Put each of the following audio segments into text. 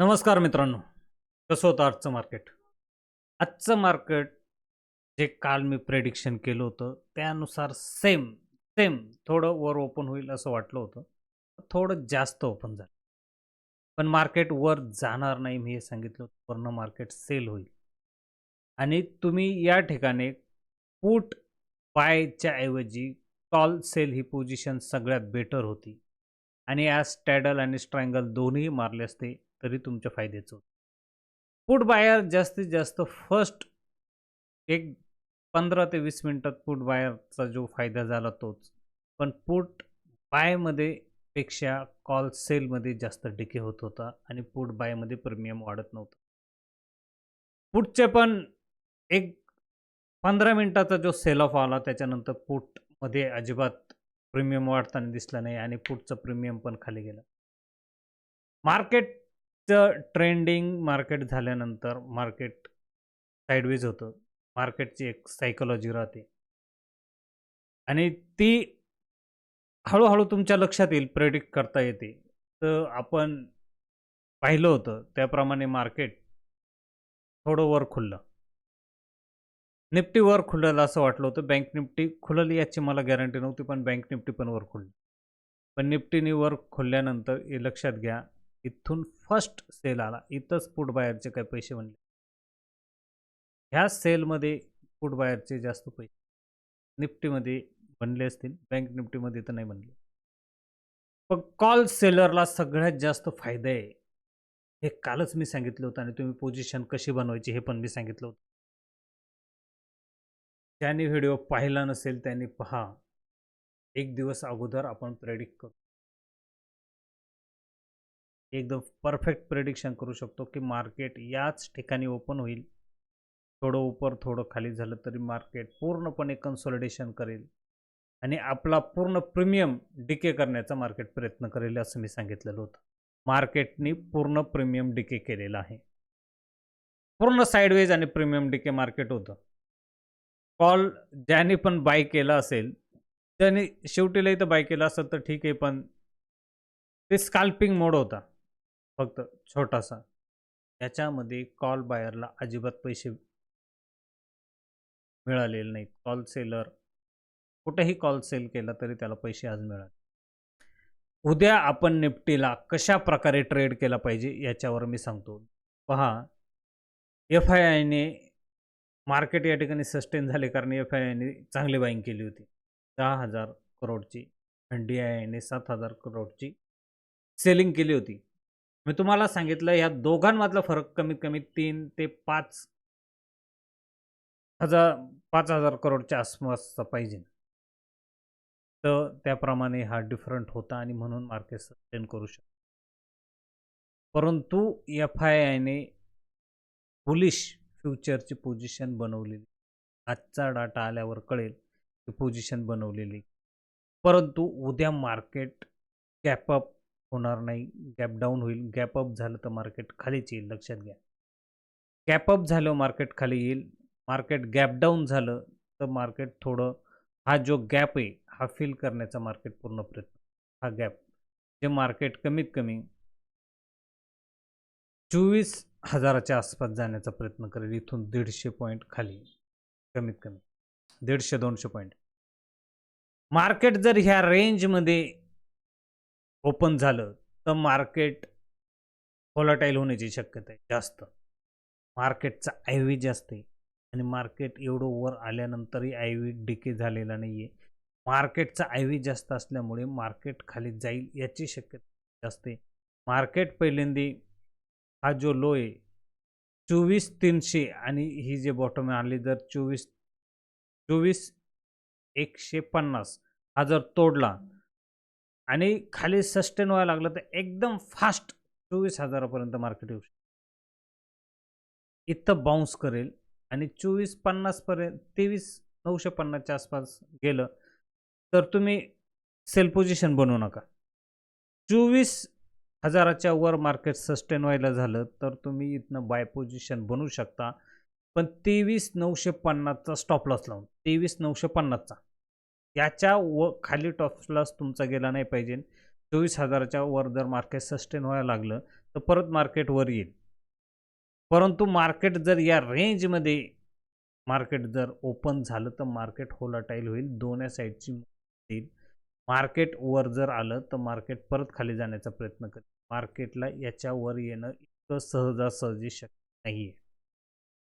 नमस्कार मित्रांनो. कसं होतं आजचं मार्केट? आजचं मार्केट जे काल मी प्रेडिक्शन केलं होतं त्यानुसार सेम सेम थोडं वर ओपन होईल असं वाटलं होतं. थोडं जास्त ओपन झालं. पण मार्केट वर जाणार नाही मी हे सांगितलं होतं. वरनं मार्केट सेल होईल. आणि तुम्ही या ठिकाणी पुट बायच्या ऐवजी कॉल सेल ही पोझिशन सगळ्यात बेटर होती. आणि आज स्टॅडल आणि स्ट्रँगल दोन्ही मारले असते तरी तुमच्या फायद्याचं होतं. पुट बायर जास्तीत जास्त फर्स्ट एक 15 ते 20 मिनिटात पुट बायरचा जो फायदा झाला तोच. पण पुट बायमध्ये पेक्षा कॉल सेलमध्ये जास्त डिके होत होता आणि पुट बायमध्ये प्रीमियम वाढत नव्हतं. पुटचे पण एक 15 मिनिटाचा जो सेल ऑफ आला त्याच्यानंतर पुटमध्ये अजिबात प्रीमियम वाढताना दिसला नाही आणि पुटचं प्रीमियम पण खाली गेलं. मार्केटचं ट्रेंडिंग मार्केट झाल्यानंतर मार्केट साईडवेज होतं. मार्केटची एक सायकॉलॉजी राहते आणि ती हळूहळू तुमच्या लक्षात येईल, प्रेडिक्ट करता येते. तर आपण पाहिलं होतं त्याप्रमाणे मार्केट थोडं वर खुललं. निफ्टी वर खुलेल असं वाटलं होतं. बँक निफ्टी खुलेल याची मला गॅरंटी नव्हती, पण बँक निफ्टी पण वर खुलली. पण निफ्टीने वर खुलल्यानंतर हे लक्षात घ्या, इथून फर्स्ट सेल आला. इथंच पुट बायरचे काही पैसे बनले. ह्या सेलमध्ये पुट बायरचे जास्त पैसे निफ्टीमध्ये बनले असतील, बँक निफ्टीमध्ये तर नाही बनले. पण कॉल सेलरला सगळ्यात जास्त फायदा आहे. हे कालच मी सांगितलं होतं आणि तुम्ही पोझिशन कशी बनवायची हे पण मी सांगितलं होतं. ज्यांनी व्हिडिओ पाहिला नसेल त्यांनी पहा. एक दिवस अगोदर आपण प्रेडिक्ट करू. एकदम परफेक्ट प्रेडिक्शन करू शकतो की मार्केट याच ठिकाणी ओपन होईल. थोडं ऊपर थोडं खाली झालं तरी मार्केट पूर्णपणे कन्सॉलिडेशन करेल आणि आपला पूर्ण प्रीमियम डिके करण्याचा मार्केट प्रयत्न करेल असं मी सांगितलेलं होतं. मार्केटनी पूर्ण प्रीमियम डिके केलेलं आहे. पूर्ण साईडवेज आणि प्रीमियम डिके मार्केट होतं. कॉल ज्याने पण बाय केला असेल त्याने शेवटीला इथं बाय केला असेल तर ठीक आहे, पण ते स्काल्पिंग मोड होता फक्त छोटासा. याच्यामध्ये कॉल बायरला अजिबात पैसे मिळालेले नाहीत. कॉल सेलर कुठेही कॉल सेल केला तरी त्याला पैसे आज मिळाले. उद्या आपण निफ्टीला कशा प्रकारे ट्रेड केला पाहिजे याच्यावर मी सांगतो. पहा, FIIने मार्केट या ठिकाणी सस्टेन झाले कारण FIIने चांगली बाईंग केली होती 10,000 करोडची आणि DIIने 7,000 करोडची सेलिंग केली होती. मी तुम्हाला सांगितलं या दोघांमधला फरक कमीत कमी 3 ते 5,000 करोडच्या आसपासचा पाहिजे. तर त्याप्रमाणे हा डिफरंट होता आणि म्हणून मार्केट सस्टेन करू शकतो. परंतु FIIने बुलिश फ्युचरची पोझिशन बनवलेली. आजचा डाटा आल्यावर कळेल की पोझिशन बनवलेली. परंतु उद्या मार्केट गॅप अप होणार नाही, गॅप डाऊन होईल. गॅप अप झालं तर मार्केट खालीच येईल, लक्षात घ्या. गॅप अप झालं मार्केट खाली येईल. मार्केट गॅप डाऊन झालं तर मार्केट थोडं हा जो गॅप आहे हा फिल करण्याचा मार्केट पूर्ण प्रयत्न. हा गॅप जे मार्केट कमीत कमी 24,000च्या आसपास जाण्याचा प्रयत्न करेल. इथून 150 पॉईंट खाली कमीत कमी 150-200 पॉईंट. मार्केट जर ह्या रेंजमध्ये ओपन झालं तर मार्केट व्होलाटाईल होण्याची शक्यता आहे जास्त. मार्केटचा IV जास्त आहे आणि मार्केट एवढं वर आल्यानंतरही IV डिके झालेला नाही आहे. मार्केटचा IV जास्त असल्यामुळे मार्केट खाली जाईल याची शक्यता जास्त आहे. मार्केट पहिल्यांदा हा जो लो आहे 24,300 आणि ही जे बॉटम आली जर 24,150 हा जर तोडला आणि खाली सस्टेन व्हायला लागलं तर एकदम फास्ट 24,000पर्यंत मार्केट येऊ शकतं. इथं बाउन्स करेल आणि 24,50 पर्यंत 23,950च्या आसपास गेलं तर तुम्ही सेल पोझिशन बनवू नका. 24,000च्या वर मार्केट सस्टेन व्हायला झालं तर तुम्ही इथनं बाय पोझिशन बनवू शकता, पण 23,950चा स्टॉप लॉस लावून 23,950चा याच्या खाली टॉप लॉस तुमचा गेला नाही पाहिजे. 24,000च्या वर जर मार्केट सस्टेन व्हायला लागलं तर परत मार्केट वर येईल. परंतु मार्केट जर या रेंजमध्ये मार्केट जर ओपन झालं तर मार्केट व्होलाटाईल होईल. दोन्ही साईडची येईल. मार्केट वर जर आलं तर मार्केट परत खाली जाण्याचा प्रयत्न करेल. मार्केटला याच्यावर येणं इतकं सहजासहजी शक्य नाही आहे.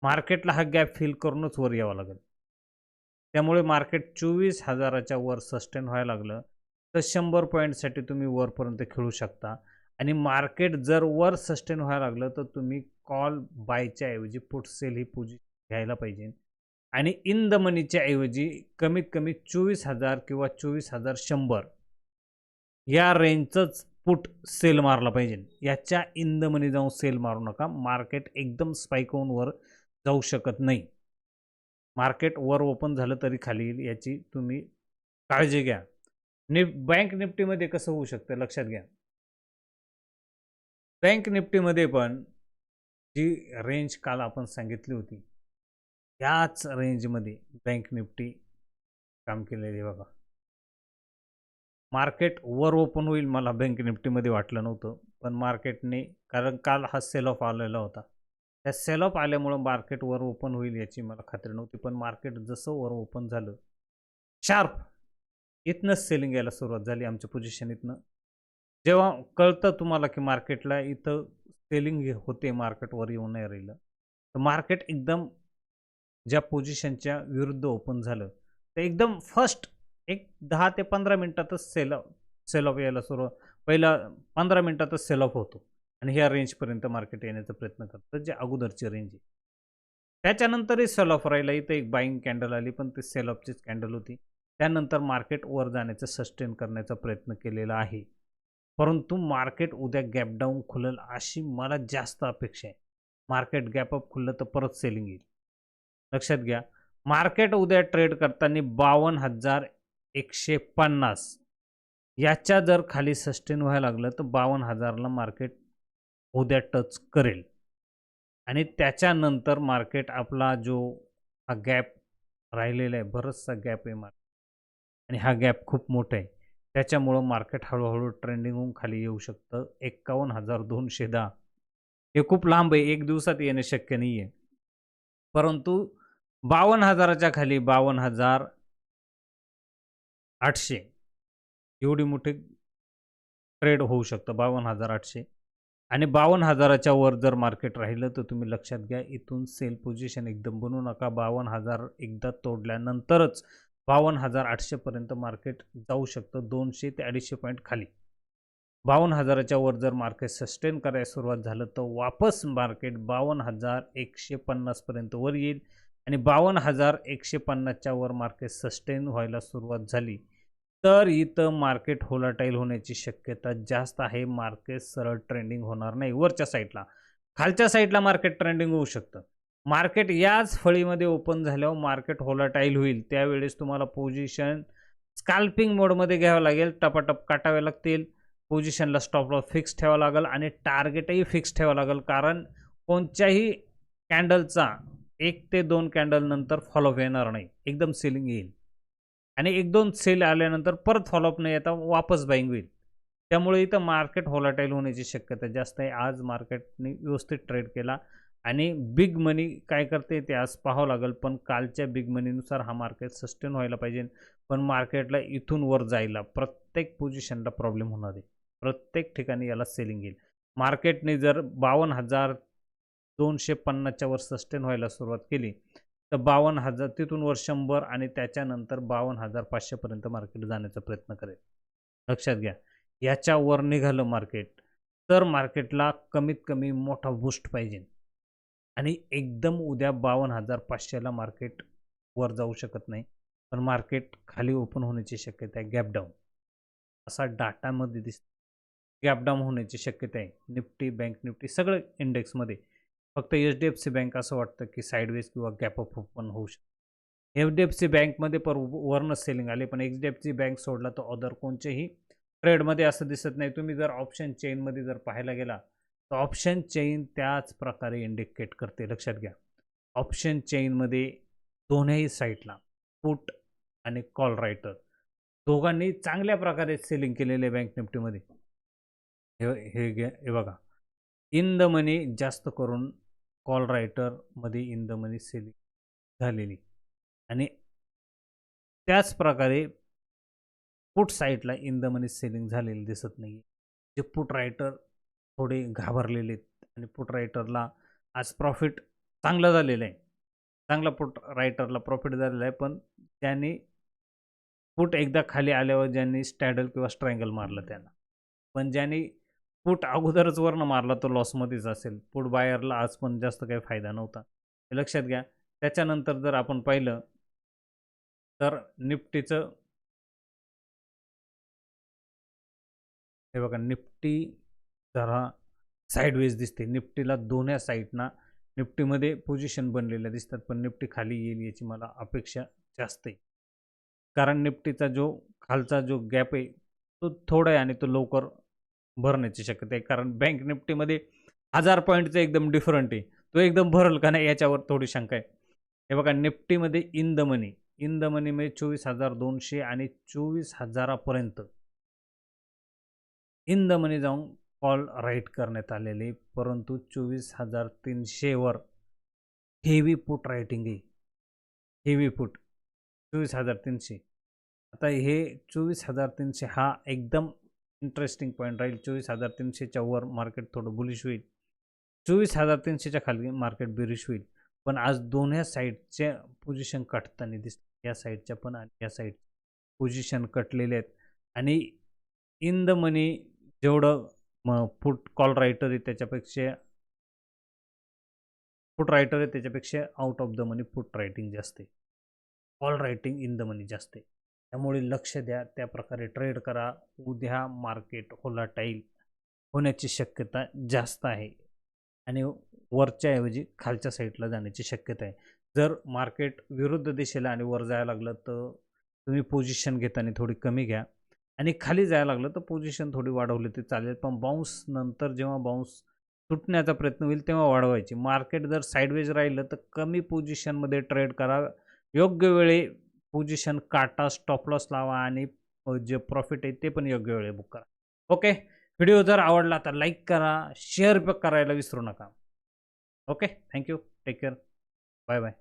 मार्केटला हा गॅप फिल करूनच वर यावं लागेल. त्यामुळे मार्केट 24,000च्या वर सस्टेन व्हायला लागलं तर 100 पॉईंटसाठी तुम्ही वरपर्यंत खेळू शकता. आणि मार्केट जर वर सस्टेन व्हायला लागलं तर तुम्ही कॉल बायच्या ऐवजी पुट सेल ही पोझिशन घ्यायला पाहिजे. आणि इन द मनीच्या ऐवजी कमीत कमी 24,000 किंवा 24,100 या रेंजचंच पुट सेल मारला पाहिजे. याच्या इन द मनी जाऊन सेल मारू नका. मार्केट एकदम स्पाइक होऊन वर जाऊ शकत नाही. मार्केट वर ओपन झालं तरी खाली येईल याची तुम्ही काळजी घ्या. बँक निफ्टीमध्ये कसं होऊ शकतं लक्षात घ्या. बँक निफ्टीमध्ये पण जी रेंज काल आपण सांगितली होती याच रेंजमध्ये बँक निफ्टी काम केलेली आहे बघा. मार्केट वर ओपन होईल मला बँक निफ्टीमध्ये वाटलं नव्हतं, पण मार्केटने, कारण काल हा सेल ऑफ आलेला होता, त्या सेल ऑफ आल्यामुळं मार्केट वर ओपन होईल याची मला खात्री नव्हती. पण मार्केट जसं वर ओपन झालं शार्प इथनंच सेलिंग यायला सुरुवात झाली. आमच्या पोझिशन इथनं जेव्हा कळतं तुम्हाला की मार्केटला इथं सेलिंग होते, मार्केट वर येऊ नाही राहिलं, तर मार्केट एकदम ज्या पोझिशनच्या विरुद्ध ओपन झालं तर एकदम फर्स्ट एक 10 ते 15 मिनिटातच सेल ऑफ यायला सुरुवात, पहिला 15 मिनिटातच सेल ऑफ होतो आणि ह्या रेंजपर्यंत मार्केट येण्याचा प्रयत्न करतं, जे अगोदरची रेंज आहे. त्याच्यानंतरही सेल ऑफ राहिला. इथं एक बाईंग कॅन्डल आली, पण ती सेल ऑफचीच कॅन्डल होती. त्यानंतर मार्केट वर जाण्याचं सस्टेन करण्याचा प्रयत्न केलेला आहे. परंतु मार्केट उद्या गॅप डाऊन खुलेल अशी मला जास्त अपेक्षा आहे. मार्केट गॅप अप खुललं तर परत सेलिंग येईल. लक्षात घ्या, मार्केट उद्या ट्रेड करताना 52,150 याच्या जर खाली सस्टेन व्हायला लागलं तर 52,000ला मार्केट उद्या टच करेल. आणि त्याच्यानंतर मार्केट आपला जो हा गॅप राहिलेला आहे, बरंचसा गॅप आहे मार्केट, आणि हा गॅप खूप मोठा आहे. त्याच्यामुळं मार्केट हळूहळू ट्रेंडिंग होऊन खाली येऊ शकतं. 51,210 हे खूप लांब आहे, एक दिवसात येणे शक्य नाही आहे. परंतु 52,000च्या खाली 52,800 एवढी मोठी ट्रेड होऊ शकतं. 52,800 आणि 52,000च्या वर जर मार्केट राहिलं तर तुम्ही लक्षात घ्या, इथून सेल पोझिशन एकदम बनवू नका. 52,000 एकदा तोडल्यानंतरच 52,800 पर्यंत मार्केट जाऊ शकतं, 200 ते 250 पॉईंट खाली. 52,000च्या वर जर मार्केट सस्टेन करायला सुरुवात झालं तर वापस मार्केट 52,150 पर्यंत वर येईल. आणि 52,150च्या वर मार्केट सस्टेन व्हायला सुरुवात झाली तर इथं मार्केट व्होलाटाईल होण्याची शक्यता जास्त आहे. मार्केट सरळ ट्रेंडिंग होणार नाही वरच्या साईडला, खालच्या साईडला मार्केट ट्रेंडिंग होऊ शकतं. मार्केट याच फळीमध्ये ओपन झाल्यावर मार्केट व्होलाटाईल होईल. त्यावेळेस तुम्हाला पोझिशन स्कॅल्पिंग मोडमध्ये घ्यावं लागेल, टपाटप काटावे लागतील, पोझिशनला स्टॉप लॉस फिक्स ठेवावं लागेल आणि टार्गेटही फिक्स ठेवावं लागेल. कारण कोणत्याही कॅन्डलचा 1 ते 2 कॅन्डल नंतर फॉलोअप येणार नाही, एकदम सेलिंग येईल. आणि 1-2 सेल आल्यानंतर परत फॉलोअप नाही येता वापस बाईंग होईल. त्यामुळे इथं मार्केट व्होलाटाईल होण्याची शक्यता जास्त आहे. आज मार्केटने व्यवस्थित ट्रेड केला आणि बिग मनी काय करते ते आज पाहावं लागेल. पण कालच्या बिग मनीनुसार हा मार्केट सस्टेन व्हायला पाहिजे. पण मार्केटला इथून वर जायला प्रत्येक पोझिशनला प्रॉब्लेम होणार आहे. प्रत्येक ठिकाणी याला सेलिंग येईल. मार्केटने जर 52,250च्या वर सस्टेन व्हायला सुरुवात केली तर 52,000 तिथून वर 100 आणि त्याच्यानंतर 52,500 पर्यंत मार्केट जाण्याचा प्रयत्न करेल. लक्षात घ्या, याच्या वर निघालं मार्केट तर मार्केटला कमीत कमी मोठा बूस्ट पाहिजे. आणि एकदम उद्या 52,500ला मार्केट वर जाऊ शकत नाही, पण मार्केट खाली ओपन होण्याची शक्यता आहे. गॅप डाऊन असा डाटामध्ये दिसतो, गॅप डाऊन होण्याची शक्यता आहे. निफ्टी, बँक निफ्टी सगळं इंडेक्समध्ये. फक्त HDFC बँक असं वाटतं की साईडवेज किंवा गॅप अप ओपन होऊ शकतं. HDFC बँकमध्ये पण वरनं सेलिंग आले, पण HDFC बँक सोडला तर अदर कोणत्याही ट्रेडमध्ये असं दिसत नाही. तुम्ही जर ऑप्शन चेनमध्ये जर पाहायला गेला तर ऑप्शन चेन त्याच प्रकारे इंडिकेट करते. लक्षात घ्या, ऑप्शन चेनमध्ये दोन्ही साईडला पुट आणि कॉल रायटर दोघांनी चांगल्या प्रकारे सेलिंग केलेले बँक निफ्टीमध्ये. हे बघा, इन द मनी जास्त करून कॉल रायटरमध्ये इन द मनी सेलिंग झालेली आणि त्याच प्रकारे पुट साईडला इन द मनी सेलिंग झालेली दिसत नाही. जे पुट रायटर थोडे घाबरलेले आहेत आणि पुट रायटरला आज प्रॉफिट चांगलं झालेलं आहे. चांगला पुट रायटरला प्रॉफिट झालेला आहे, पण त्यांनी पुट एकदा खाली आल्यावर ज्यांनी स्टॅडल किंवा स्ट्रँगल मारलं त्यांना. पण ज्यांनी पुट अगोदरच वरनं मारला तो लॉसमध्येच असेल. पुट बायरला आज पण जास्त काही फायदा नव्हता, हे लक्षात घ्या. त्याच्यानंतर जर आपण पाहिलं तर निफ्टीचं, हे बघा, निफ्टी जरा साईडवेज दिसते. निफ्टीला दोन्ही साईडना निफ्टीमध्ये पोझिशन बनलेल्या दिसतात, पण निफ्टी खाली येईल याची मला अपेक्षा जास्त आहे. कारण निफ्टीचा जो खालचा जो गॅप आहे तो थोडा आहे आणि तो लवकर भरण्याची शक्यता आहे. कारण बँक निफ्टीमध्ये 1000 पॉईंटचं एकदम डिफरंट आहे. तो एकदम भरल का नाही याच्यावर थोडी शंका आहे. हे बघा, निफ्टीमध्ये इन द मनीमध्ये 24,200 आणि 24,000पर्यंत इन द मनी जाऊन कॉल राईट करण्यात आलेले, परंतु 24,300वर हेवी पुट रायटिंग आहे. Heavy put 24,300. आता हे 24,300 हा एकदम इंटरेस्टिंग पॉईंट राहील. 24,300च्या वर मार्केट थोडं बुलिश होईल, 24,300च्या खाली मार्केट बेरिश होईल. पण आज दोन्ही साईडच्या पोझिशन कटताना दिसतात. या साईडच्या पण आणि या साईड पोझिशन कटलेले आहेत आणि इन द मनी जेवढं पुट कॉल रायटर आहे त्याच्यापेक्षा पुट रायटर आहे त्याच्यापेक्षा out of the money put writing जास्त आहे. कॉल रायटिंग इन द मनी जास्त आहे. त्यामुळे लक्ष द्या, त्या प्रकारे ट्रेड करा. उद्या मार्केट व्होलाटाईल होण्याची शक्यता जास्त आहे आणि वरच्या ऐवजी खालच्या साईडला जाण्याची शक्यता आहे. जर मार्केट विरुद्ध दिशेला आणि वर जायला लागलं तर तुम्ही पोझिशन घेताना थोडी कमी घ्या आणि खाली जायला लागलं तर पोझिशन थोडी वाढवली तर चालेल. पण बाउन्स नंतर जेव्हा बाउन्स सुटण्याचा प्रयत्न होईल तेव्हा वाढवायची. मार्केट जर साईडवेज राहिलं तर कमी पोझिशनमध्ये ट्रेड करा. योग्य वेळी पोझिशन काटा, स्टॉप लॉस लावा आणि जे प्रॉफिट आहे ते पण योग्य वेळी बुक करा. ओके, व्हिडिओ जर आवडला तर लाईक करा, शेअर करायला विसरू नका. Okay, thank you, take care, bye bye.